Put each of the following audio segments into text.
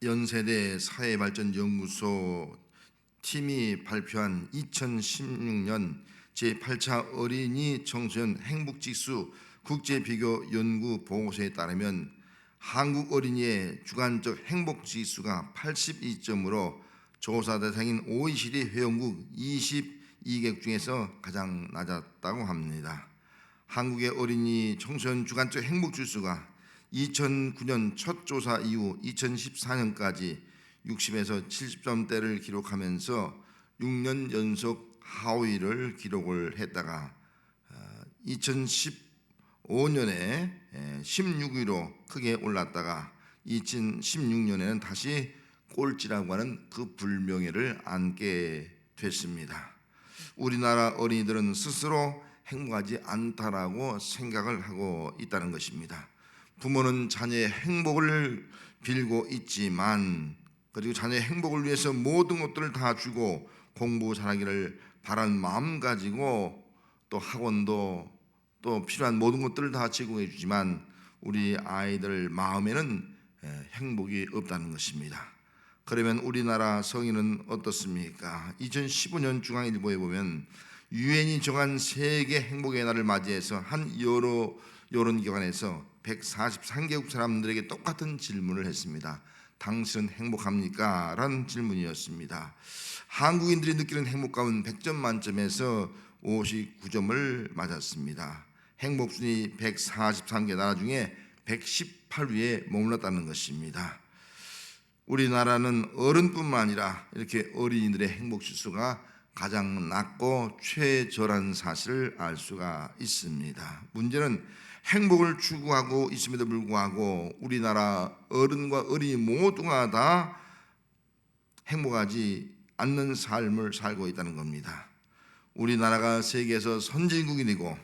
연세대 사회발전연구소 팀이 발표한 2016년 제8차 어린이 청소년 행복지수 국제비교 연구 보고서에 따르면 한국 어린이의 주관적 행복지수가 82점으로 조사 대상인 OECD 회원국 22개국 중에서 가장 낮았다고 합니다. 한국의 어린이 청소년 주관적 행복지수가 2009년 첫 조사 이후 2014년까지 60에서 70점대를 기록하면서 6년 연속 하위를 기록을 했다가 2015년에 16위로 크게 올랐다가 2016년에는 다시 꼴찌라고 하는 그 불명예를 안게 됐습니다. 우리나라 어린이들은 스스로 행복하지 않다라고 생각을 하고 있다는 것입니다. 부모는 자녀의 행복을 빌고 있지만, 그리고 자녀의 행복을 위해서 모든 것들을 다 주고 공부 잘하기를 바라는 마음 가지고 또 학원도 또 필요한 모든 것들을 다 제공해 주지만 우리 아이들 마음에는 행복이 없다는 것입니다. 그러면 우리나라 성인은 어떻습니까? 2015년 중앙일보에 보면 유엔이 정한 세계 행복의 날을 맞이해서 한 여론기관에서 143개국 사람들에게 똑같은 질문을 했습니다. 당신은 행복합니까? 라는 질문이었습니다. 한국인들이 느끼는 행복감은 100점 만점에서 59점을 맞았습니다. 행복순위 143개 나라 중에 118위에 머물렀다는 것입니다. 우리나라는 어른뿐만 아니라 이렇게 어린이들의 행복지수가 가장 낮고 최저라는 사실을 알 수가 있습니다. 문제는 행복을 추구하고 있음에도 불구하고 우리나라 어른과 어린이 모두가 다 행복하지 않는 삶을 살고 있다는 겁니다. 우리나라가 세계에서 선진국이 되고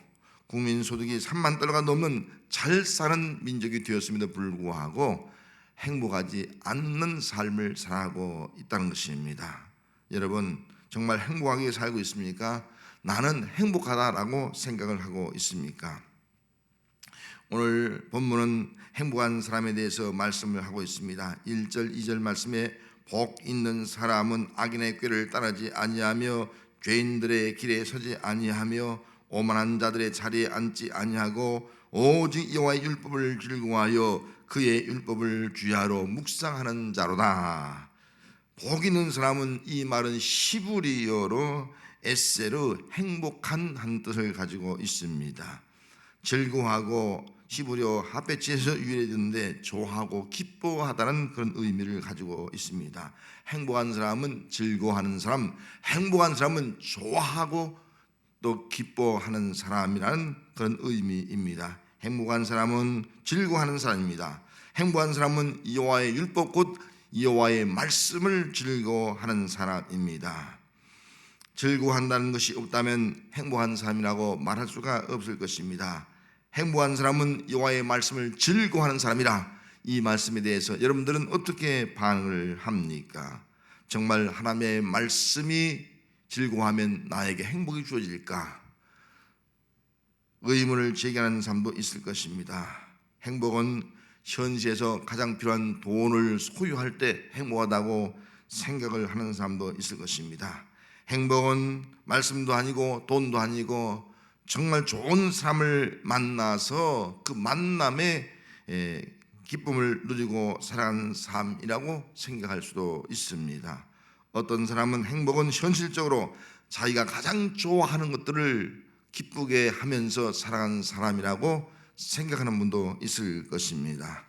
국민소득이 3만 달러가 넘는 잘 사는 민족이 되었음에도 불구하고 행복하지 않는 삶을 살아가고 있다는 것입니다. 여러분, 정말 행복하게 살고 있습니까? 나는 행복하다라고 생각을 하고 있습니까? 오늘 본문은 행복한 사람에 대해서 말씀을 하고 있습니다. 1절, 2절 말씀에 복 있는 사람은 악인의 꾀를 따르지 아니하며 죄인들의 길에 서지 아니하며 오만한 자들의 자리에 앉지 아니하고 오직 여호와의 율법을 즐거워하여 그의 율법을 주야로 묵상하는 자로다. 복 있는 사람은, 이 말은 시브리어로 에세르 행복한 한 뜻을 가지고 있습니다. 즐거워하고 시브리어 핫배치에서 유래됐는데 좋아하고 기뻐하다는 그런 의미를 가지고 있습니다. 행복한 사람은 즐거워하는 사람, 행복한 사람은 좋아하고 또 기뻐하는 사람이라는 그런 의미입니다. 행복한 사람은 즐거워하는 사람입니다. 행복한 사람은 여호와의 율법 곧 여호와의 말씀을 즐거워하는 사람입니다. 즐거워한다는 것이 없다면 행복한 사람이라고 말할 수가 없을 것입니다. 행복한 사람은 여호와의 말씀을 즐거워하는 사람이라. 이 말씀에 대해서 여러분들은 어떻게 반응을 합니까? 정말 하나님의 말씀이 즐거워하면 나에게 행복이 주어질까? 의문을 제기하는 사람도 있을 것입니다. 행복은 현시에서 가장 필요한 돈을 소유할 때 행복하다고 생각을 하는 사람도 있을 것입니다. 행복은 말씀도 아니고 돈도 아니고 정말 좋은 사람을 만나서 그 만남에 기쁨을 누리고 살아가는 삶이라고 생각할 수도 있습니다. 어떤 사람은 행복은 현실적으로 자기가 가장 좋아하는 것들을 기쁘게 하면서 살아가는 사람이라고 생각하는 분도 있을 것입니다.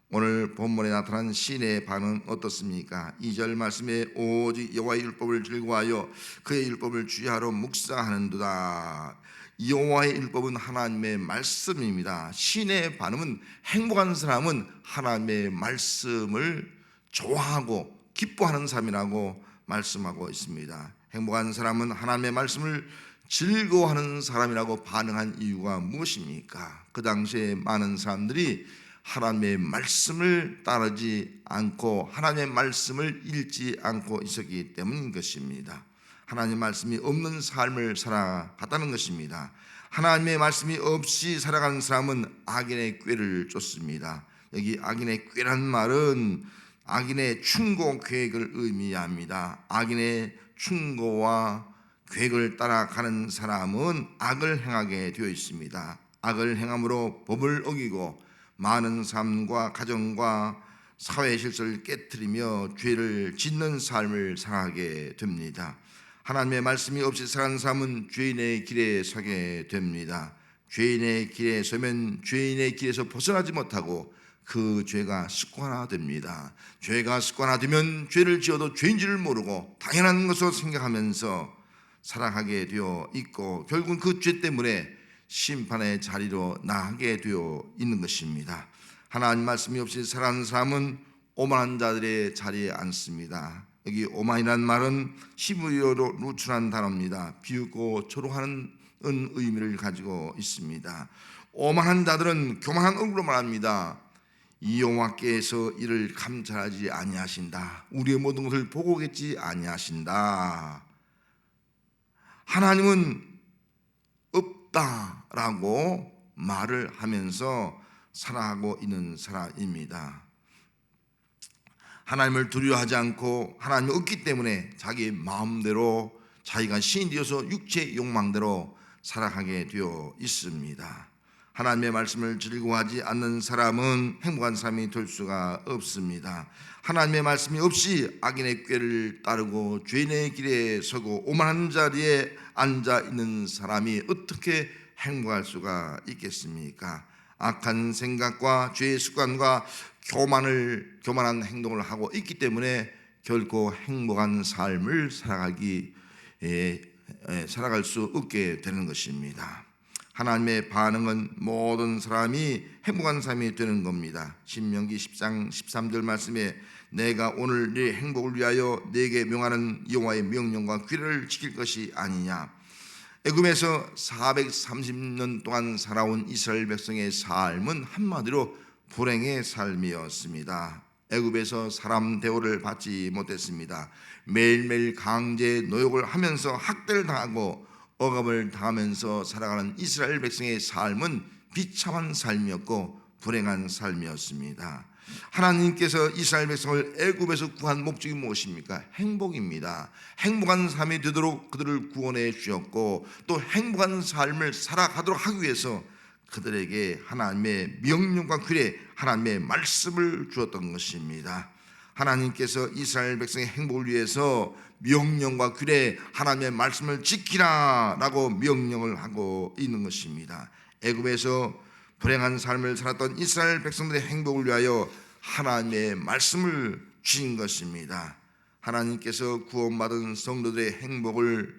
오늘 본문에 나타난 시인의 반응은 어떻습니까? 2절 말씀에 오직 여호와의 율법을 즐거워하여 그의 율법을 주야로 묵상하는도다. 여호와의 율법은 하나님의 말씀입니다. 시인의 반응은 행복한 사람은 하나님의 말씀을 좋아하고 기뻐하는 사람이라고 말씀하고 있습니다. 행복한 사람은 하나님의 말씀을 즐거워하는 사람이라고 반응한 이유가 무엇입니까? 그 당시에 많은 사람들이 하나님의 말씀을 따르지 않고 하나님의 말씀을 읽지 않고 있었기 때문인 것입니다. 하나님의 말씀이 없는 삶을 살아갔다는 것입니다. 하나님의 말씀이 없이 살아가는 사람은 악인의 꾀를 쫓습니다. 여기 악인의 꾀란 말은 악인의 충고 계획을 의미합니다. 악인의 충고와 계획을 따라가는 사람은 악을 행하게 되어 있습니다. 악을 행함으로 법을 어기고 많은 삶과 가정과 사회 질서를 깨트리며 죄를 짓는 삶을 살아가게 됩니다. 하나님의 말씀이 없이 살아가는 사람은 죄인의 길에 서게 됩니다. 죄인의 길에 서면 죄인의 길에서 벗어나지 못하고 그 죄가 습관화됩니다. 죄가 습관화되면 죄를 지어도 죄인지를 모르고 당연한 것으로 생각하면서 살아가게 되어 있고 결국은 그 죄 때문에 심판의 자리로 나가게 되어 있는 것입니다. 하나님 말씀이 없이 살아가는 사람은 오만한 자들의 자리에 앉습니다. 여기 오만이라는 말은 히브리어로 루출한 단어입니다. 비웃고 조롱하는 의미를 가지고 있습니다. 오만한 자들은 교만한 얼굴로 말합니다. 이 여호와께서 이를 감찰하지 아니하신다. 우리의 모든 것을 보고 계시지 아니하신다. 하나님은 없다라고 말을 하면서 살아가고 있는 사람입니다. 하나님을 두려워하지 않고 하나님이 없기 때문에 자기 마음대로 자기가 신이 되어서 육체의 욕망대로 살아가게 되어 있습니다. 하나님의 말씀을 즐거워하지 않는 사람은 행복한 삶이 될 수가 없습니다. 하나님의 말씀이 없이 악인의 꾀를 따르고 죄인의 길에 서고 오만한 자리에 앉아 있는 사람이 어떻게 행복할 수가 있겠습니까? 악한 생각과 죄의 습관과 교만한 행동을 하고 있기 때문에 결코 행복한 삶을 살아갈 수 없게 되는 것입니다. 하나님의 반응은 모든 사람이 행복한 삶이 되는 겁니다. 신명기 10장 13절 말씀에 내가 오늘 네 행복을 위하여 네게 명하는 여호와의 명령과 규례를 지킬 것이 아니냐. 애굽에서 430년 동안 살아온 이스라엘 백성의 삶은 한마디로 불행의 삶이었습니다. 애굽에서 사람 대우를 받지 못했습니다. 매일매일 강제 노역을 하면서 학대를 당하고 억압을 당하면서 살아가는 이스라엘 백성의 삶은 비참한 삶이었고 불행한 삶이었습니다. 하나님께서 이스라엘 백성을 애굽에서 구한 목적이 무엇입니까? 행복입니다. 행복한 삶이 되도록 그들을 구원해 주셨고 또 행복한 삶을 살아가도록 하기 위해서 그들에게 하나님의 명령과 규례, 하나님의 말씀을 주었던 것입니다. 하나님께서 이스라엘 백성의 행복을 위해서 명령과 규례, 하나님의 말씀을 지키라 라고 명령을 하고 있는 것입니다. 애굽에서 불행한 삶을 살았던 이스라엘 백성들의 행복을 위하여 하나님의 말씀을 주신 것입니다. 하나님께서 구원받은 성도들의 행복을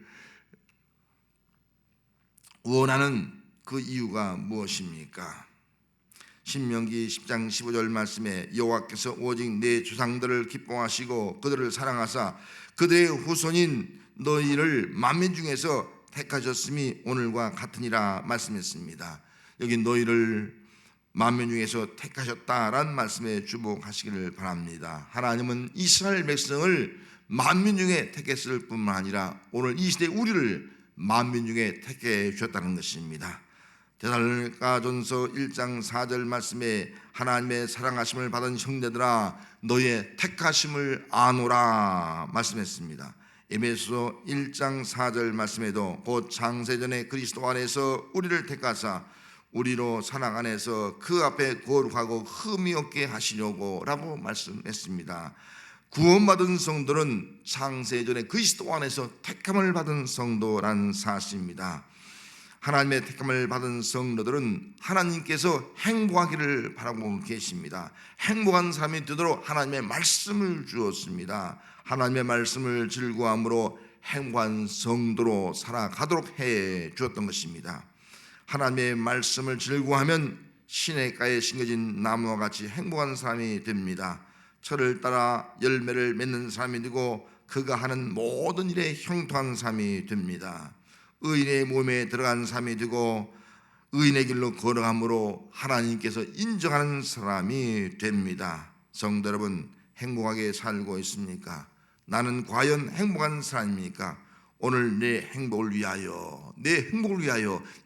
원하는 그 이유가 무엇입니까? 신명기 10장 15절 말씀에 여호와께서 오직 내 조상들을 기뻐하시고 그들을 사랑하사 그들의 후손인 너희를 만민 중에서 택하셨음이 오늘과 같으니라 말씀했습니다. 여기 너희를 만민 중에서 택하셨다라는 말씀에 주목하시기를 바랍니다. 하나님은 이스라엘 백성을 만민 중에 택했을 뿐만 아니라 오늘 이 시대 우리를 만민 중에 택해 주셨다는 것입니다. 데살로니가전서 1장 4절 말씀에 하나님의 사랑하심을 받은 형제들아 너의 택하심을 아노라 말씀했습니다. 에베소 1장 4절 말씀에도 곧 창세전에 그리스도 안에서 우리를 택하사 우리로 사랑 안에서 그 앞에 거룩하고 흠이 없게 하시려고 라고 말씀했습니다. 구원받은 성도는 창세전에 그리스도 안에서 택함을 받은 성도라는 사실입니다. 하나님의 택함을 받은 성도들은 하나님께서 행복하기를 바라고 계십니다. 행복한 삶이 되도록 하나님의 말씀을 주었습니다. 하나님의 말씀을 즐거워함으로 행복한 성도로 살아가도록 해 주었던 것입니다. 하나님의 말씀을 즐거워하면 시냇가에 심겨진 나무와 같이 행복한 사람이 됩니다. 철을 따라 열매를 맺는 사람이 되고 그가 하는 모든 일에 형통한 사람이 됩니다. 의인의 몸에 들어간 사람이 되고 의인의 길로 걸어감으로 하나님께서 인정하는 사람이 됩니다. 성도 여러분, 행복하게 살고 있습니까? 나는 과연 행복한 사람입니까? 오늘 내 행복을 위하여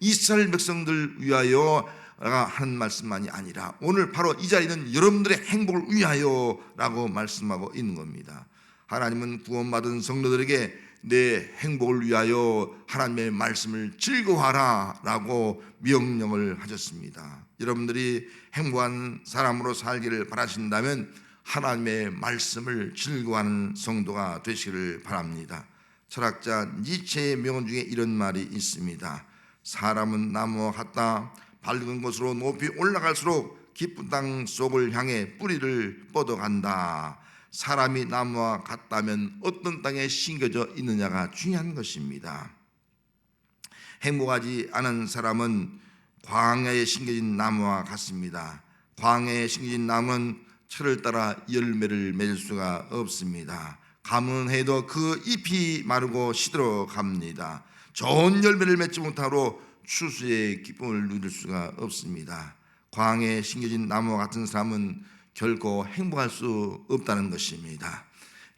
이스라엘 백성들 위하여 하는 말씀만이 아니라 오늘 바로 이 자리는 여러분들의 행복을 위하여라고 말씀하고 있는 겁니다. 하나님은 구원받은 성도들에게 내 행복을 위하여 하나님의 말씀을 즐거워하라 라고 명령을 하셨습니다. 여러분들이 행복한 사람으로 살기를 바라신다면 하나님의 말씀을 즐거워하는 성도가 되시기를 바랍니다. 철학자 니체의 명언 중에 이런 말이 있습니다. 사람은 나무와 같다. 밝은 곳으로 높이 올라갈수록 깊은 땅 속을 향해 뿌리를 뻗어간다. 사람이 나무와 같다면 어떤 땅에 심겨져 있느냐가 중요한 것입니다. 행복하지 않은 사람은 광야에 심겨진 나무와 같습니다. 광야에 심겨진 나무는 철을 따라 열매를 맺을 수가 없습니다. 가뭄해도 그 잎이 마르고 시들어 갑니다. 좋은 열매를 맺지 못하고 추수의 기쁨을 누릴 수가 없습니다. 광야에 심겨진 나무와 같은 사람은 결코 행복할 수 없다는 것입니다.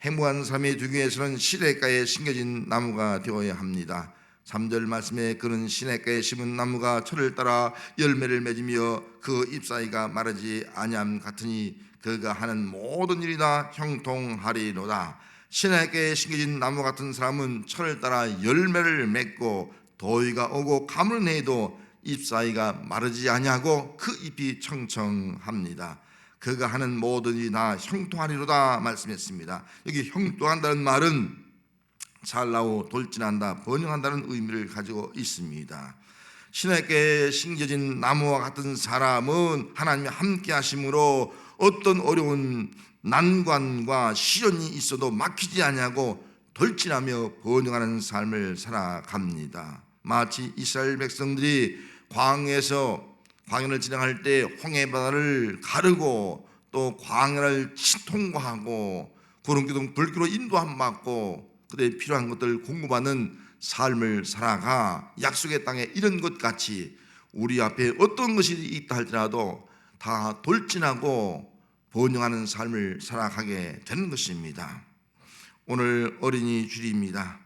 행복한 삶이 되기 위해서는 시냇가에 심겨진 나무가 되어야 합니다. 3절 말씀에 그는 시냇가에 심은 나무가 철을 따라 열매를 맺으며 그 잎사이가 마르지 아니함 같으니 그가 하는 모든 일이 다 형통하리로다. 시냇가에 심겨진 나무 같은 사람은 철을 따라 열매를 맺고 더위가 오고 가뭄해도 잎사이가 마르지 아니하고 그 잎이 청청합니다. 그가 하는 모든 일이 다 형통하리로다 말씀했습니다. 여기 형통한다는 말은 잘나고 돌진한다, 번영한다는 의미를 가지고 있습니다. 시냇가에 심겨진 나무와 같은 사람은 하나님이 함께 하심으로 어떤 어려운 난관과 시련이 있어도 막히지 아니하고 돌진하며 번영하는 삶을 살아갑니다. 마치 이스라엘 백성들이 광야를 지나갈 때 홍해바다를 가르고 또 광야를 통과하고 구름기둥 불길로 인도함 받고 그들의 필요한 것들을 공급하는 삶을 살아가 약속의 땅에 이른 것 같이 우리 앞에 어떤 것이 있다 할지라도 다 돌진하고 번영하는 삶을 살아가게 되는 것입니다. 오늘 어린이 주일입니다.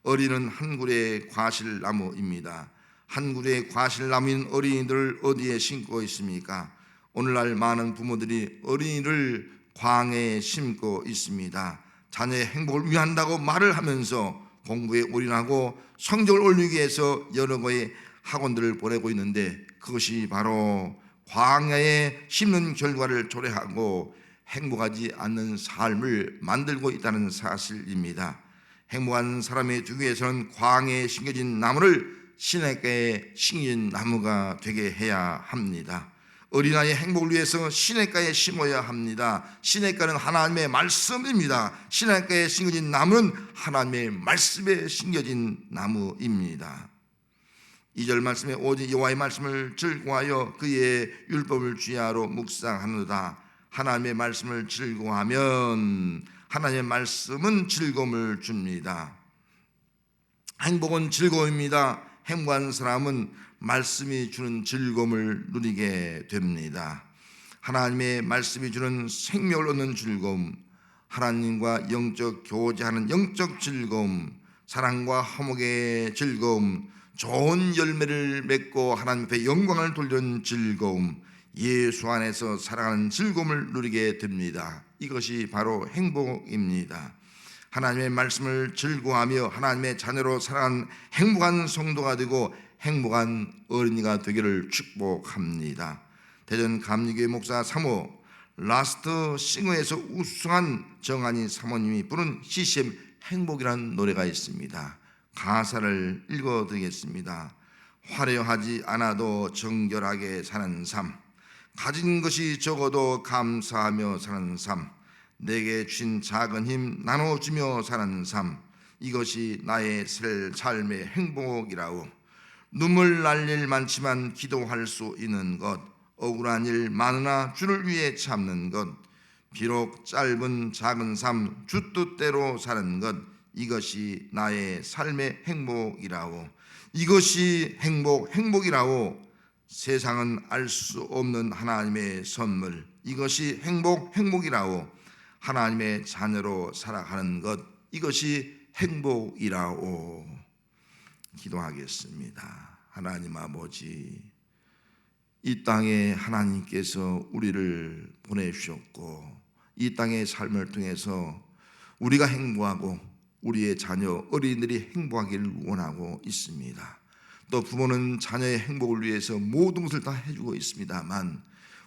어린이는 한 그루의 과실나무입니다. 한 그루의 과실나무인 어린이들을 어디에 심고 있습니까? 오늘날 많은 부모들이 어린이를 광야에 심고 있습니다. 자녀의 행복을 위한다고 말을 하면서 공부에 올인하고 성적을 올리기 위해서 여러 거의 학원들을 보내고 있는데 그것이 바로 광야에 심는 결과를 초래하고 행복하지 않는 삶을 만들고 있다는 사실입니다. 행복한 사람이 되기 위해서는 광야에 심겨진 나무를 시냇가에 심겨진 나무가 되게 해야 합니다. 어린아이의 행복을 위해서 시냇가에 심어야 합니다. 시냇가는 하나님의 말씀입니다. 시냇가에 심겨진 나무는 하나님의 말씀에 심겨진 나무입니다. 2절 말씀에 오직 여호와의 말씀을 즐거워하여 그의 율법을 주야로 묵상하노다. 하나님의 말씀을 즐거워하면 하나님의 말씀은 즐거움을 줍니다. 행복은 즐거움입니다. 행복한 사람은 말씀이 주는 즐거움을 누리게 됩니다. 하나님의 말씀이 주는 생명을 얻는 즐거움, 하나님과 영적 교제하는 영적 즐거움, 사랑과 화목의 즐거움, 좋은 열매를 맺고 하나님 앞에 영광을 돌리는 즐거움, 예수 안에서 살아가는 즐거움을 누리게 됩니다. 이것이 바로 행복입니다. 하나님의 말씀을 즐거워하며 하나님의 자녀로 살아가는 행복한 성도가 되고 행복한 어린이가 되기를 축복합니다. 대전 감리교회 목사 사모 라스트 싱어에서 우승한 정한이 사모님이 부른 CCM 행복이라는 노래가 있습니다. 가사를 읽어드리겠습니다. 화려하지 않아도 정결하게 사는 삶, 가진 것이 적어도 감사하며 사는 삶, 내게 주신 작은 힘 나눠주며 사는 삶, 이것이 나의 삶의 행복이라오. 눈물 날 일 많지만 기도할 수 있는 것, 억울한 일 많으나 주를 위해 참는 것, 비록 짧은 작은 삶 주 뜻대로 사는 것, 이것이 나의 삶의 행복이라오. 이것이 행복이라오. 세상은 알 수 없는 하나님의 선물, 이것이 행복이라오. 하나님의 자녀로 살아가는 것, 이것이 행복이라오. 기도하겠습니다. 하나님 아버지, 이 땅에 하나님께서 우리를 보내주셨고 이 땅의 삶을 통해서 우리가 행복하고 우리의 자녀, 어린이들이 행복하기를 원하고 있습니다. 또 부모는 자녀의 행복을 위해서 모든 것을 다 해주고 있습니다만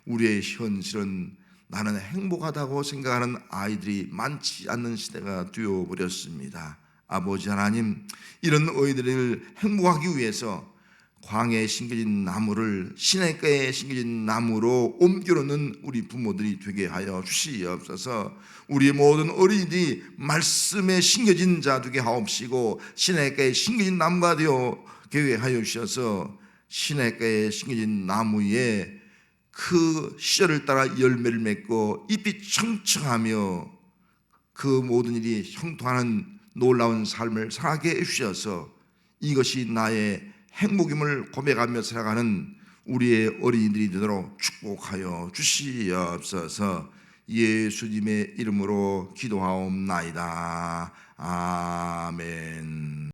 우리의 현실은 나는 행복하다고 생각하는 아이들이 많지 않는 시대가 되어버렸습니다. 아버지 하나님, 이런 아이들을 행복하기 위해서 광야에 심겨진 나무를 시냇가에 심겨진 나무로 옮겨놓는 우리 부모들이 되게 하여 주시옵소서. 우리 모든 어린이들이 말씀에 심겨진 자 되게 하옵시고 시냇가에 심겨진 나무가 되게 하여 주셔서 시냇가에 심겨진 나무에 그 시절을 따라 열매를 맺고 잎이 청청하며 그 모든 일이 형통하는 놀라운 삶을 살게 해주셔서 이것이 나의 행복임을 고백하며 살아가는 우리의 어린이들이 되도록 축복하여 주시옵소서. 예수님의 이름으로 기도하옵나이다. 아멘.